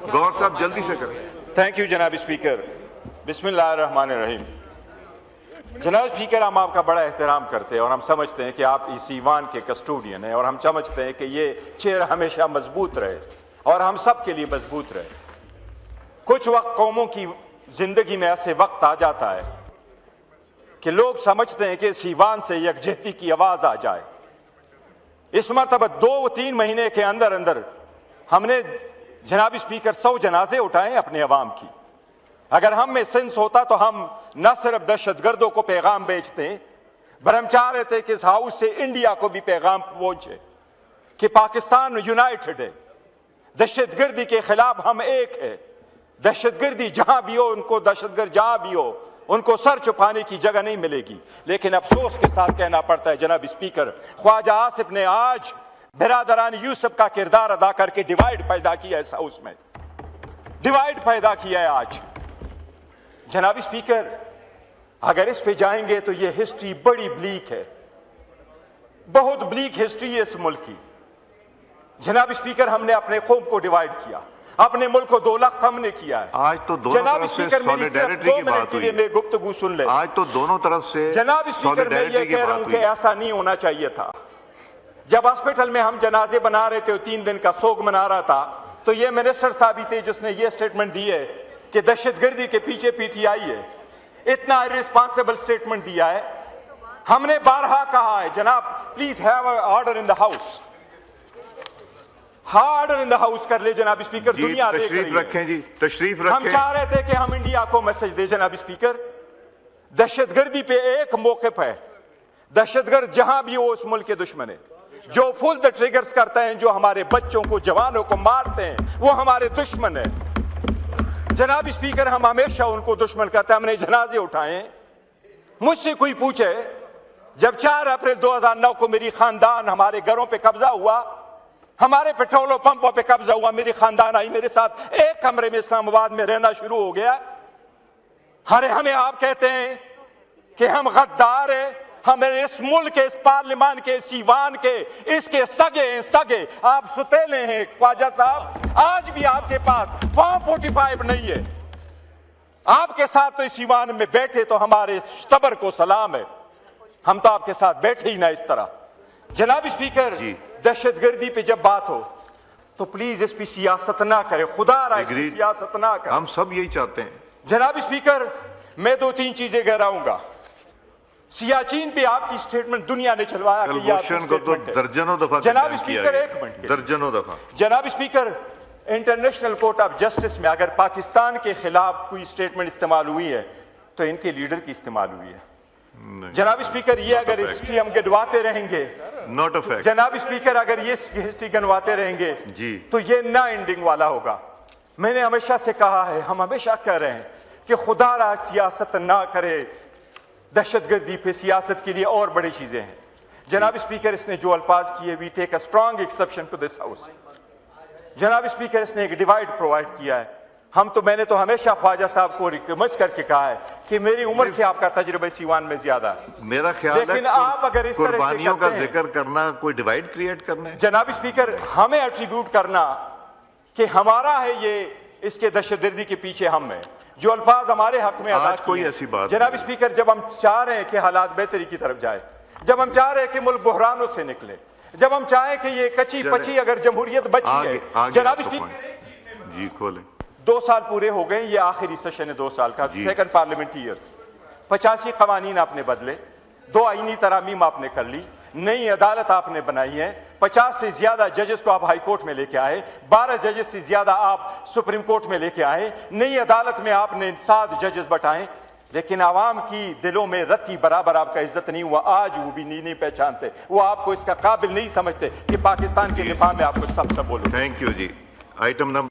गौर साहब जल्दी से करें। थैंक यू जनाब स्पीकर। बिस्मिल्लाहिर्रहमानिर्रहीम। जनाब स्पीकर, हम आपका बड़ा एहतराम करते हैं और हम समझते हैं कि आप इस ईवान के कस्टोडियन हैं और हम समझते हैं कि ये चेहरा हमेशा मजबूत रहे और हम सब के लिए मजबूत रहे। कुछ वक्त कौमों की जिंदगी में ऐसे वक्त आ जाता है कि लोग समझते हैं कि इस ईवान से यकजहती की आवाज आ जाए। इस मरतबा 2-3 महीने के अंदर अंदर हमने जनाब स्पीकर 100 जनाजे उठाए अपने अवाम की। अगर हम में सेंस होता तो हम न सिर्फ दहशतगर्दों को पैगाम भेजते, पर हम चाह रहे थे कि इस हाउस से इंडिया को भी पैगाम पहुंचे कि पाकिस्तान यूनाइटेड है, दहशतगर्दी के खिलाफ हम एक है। दहशतगर्दी जहां भी हो, उनको दहशतगर्द जहां भी हो, उनको सर छुपाने की जगह नहीं मिलेगी। लेकिन अफसोस के साथ कहना पड़ता है जनाब स्पीकर, ख्वाजा आसिफ ने आज बिरादरान यूसुफ का किरदार अदा करके डिवाइड पैदा किया, इस हाउस में डिवाइड पैदा किया है आज। जनाब स्पीकर, अगर इस पे जाएंगे तो ये हिस्ट्री बड़ी ब्लीक है, बहुत ब्लीक हिस्ट्री है इस मुल्क की। जनाब स्पीकर, हमने अपने कौम को डिवाइड किया, अपने मुल्क को 2 लाख हमने किया है। आज तो दोनों तरफ से सॉलिडेरिटी की बात हुई है। गुफ्तगू सुन ले। आज तो दोनों तरफ से जनाब स्पीकर, मैं ये कह रहा हूं कि ऐसा नहीं होना चाहिए था। जब हॉस्पिटल में हम जनाजे बना रहे थे, 3 दिन का सोग मना रहा था, तो ये मिनिस्टर साहब ही थे जिसने ये स्टेटमेंट दी है कि दहशतगर्दी के पीछे पीटीआई है। इतना इररिस्पांसिबल स्टेटमेंट दिया है। हमने बारहा कहा है जनाब, please have order in the house. Order in the house कर ले जनाब स्पीकर। दुनिया देख रही है। तशरीफ रखें जी, तशरीफ रखें। हम चाह रहे थे कि हम इंडिया को मैसेज दे जनाब स्पीकर, दहशतगर्दी पे एक मौक़िफ़ है। दहशतगर्द जहां भी हो उस मुल्क के दुश्मन है। जो फुल द ट्रिगर्स करते हैं, जो हमारे बच्चों को, जवानों को मारते हैं, वो हमारे दुश्मन है। जनाब स्पीकर, हम हमेशा उनको दुश्मन करते हैं। हमने जनाजे उठाए। मुझसे कोई पूछे, जब 4 अप्रैल 2009 को मेरी खानदान हमारे घरों पे कब्जा हुआ, हमारे पेट्रोल पंपों पे कब्जा हुआ, मेरी खानदान आई मेरे साथ एक कमरे में इस्लामाबाद में रहना शुरू हो गया। अरे हमें आप कहते हैं कि हम गद्दार हैं, हमें इस मुल्क के, इस पार्लियामान के, इस ईवान के, इसके सगे आप सुतेले हैं। ख्वाजा साहब, आज भी आपके पास फॉर्म 45 नहीं है। आपके साथ तो इस ईवान में बैठे तो हमारे सबर को सलाम है। हम तो आपके साथ बैठे ही ना इस तरह। जनाब स्पीकर, दहशतगर्दी पे जब बात हो तो प्लीज इस पे सियासत ना करें, खुदा रहा इस पे सियासत ना करें। हम सब यही चाहते हैं। जनाब स्पीकर, मैं 2-3 चीजें गहराऊंगा। सियाचिन पे आपकी स्टेटमेंट दुनिया ने चलवाया कि को तो दर्जनों दफा जनाब स्पीकर, 1 मिनट, दर्जनों दफा। जनाब speaker, international court of justice में अगर पाकिस्तान के खिलाफ कोई स्टेटमेंट इस्तेमाल हुई है तो इनके लीडर की इस्तेमाल हुई है। जनाब स्पीकर, ये अगर हिस्ट्री हम गिनवाते रहेंगे, नॉट अ फैक्ट। जनाब स्पीकर, अगर ये हिस्ट्री गिनवाते रहेंगे जी तो ये ना एंडिंग वाला होगा। मैंने हमेशा से कहा है, हम हमेशा कह रहे हैं कि खुदा रहा सियासत ना करे। दहशतगर्दी पे सियासत के लिए और बड़ी चीजें हैं। जनाब स्पीकर, इसने जो अल्फाज किए, we take a strong exception to this house. जनाब स्पीकर, इसने एक डिवाइड प्रोवाइड किया है। मैंने तो हमेशा ख्वाजा साहब को रिक्वेस्ट करके कहा है कि मेरी उम्र से आपका तजुर्बा सीवान में ज्यादा है। मेरा ख्याल लेकिन आप अगर इस तरह से कुर्बानियों का जिक्र करना कोई डिवाइड क्रिएट करना है। जनाब स्पीकर, हमें एट्रीब्यूट करना कि हमारा है ये, इसके दहशतगर्दी के पीछे हम हैं। जो अल्फाज हमारे हक में अदा कोई ऐसी बात जनाब स्पीकर, जब हम चाह रहे हैं कि हालात बेहतरी की तरफ जाए, जब हम चाह रहे हैं कि मुल्क बहरानों से निकले, जब हम चाहें कि ये कच्ची पची अगर जमहूरियत बची है, जनाब स्पीकर जी खोलें। 2 साल पूरे हो गए, ये आखिरी सेशन है 2 साल का, सेकंड पार्लियामेंट्री ईयर्स। 85 कवानीन आपने बदले, 2 आईनी तरामीम आपने कर ली, नई अदालत आपने बनाई है, 50 से ज्यादा जजेस को आप हाई कोर्ट में लेके आए, 12 जजेस से ज्यादा आप सुप्रीम कोर्ट में लेके आए, नई अदालत में आपने 7 जजेस बैठाए। लेकिन आवाम की दिलों में रत्ती बराबर आपका इज्जत नहीं हुआ। आज वो भी नहीं पहचानते, वो आपको इसका काबिल नहीं समझते कि पाकिस्तान के दिफा में आपको सब बोलो। थैंक यू जी। Item number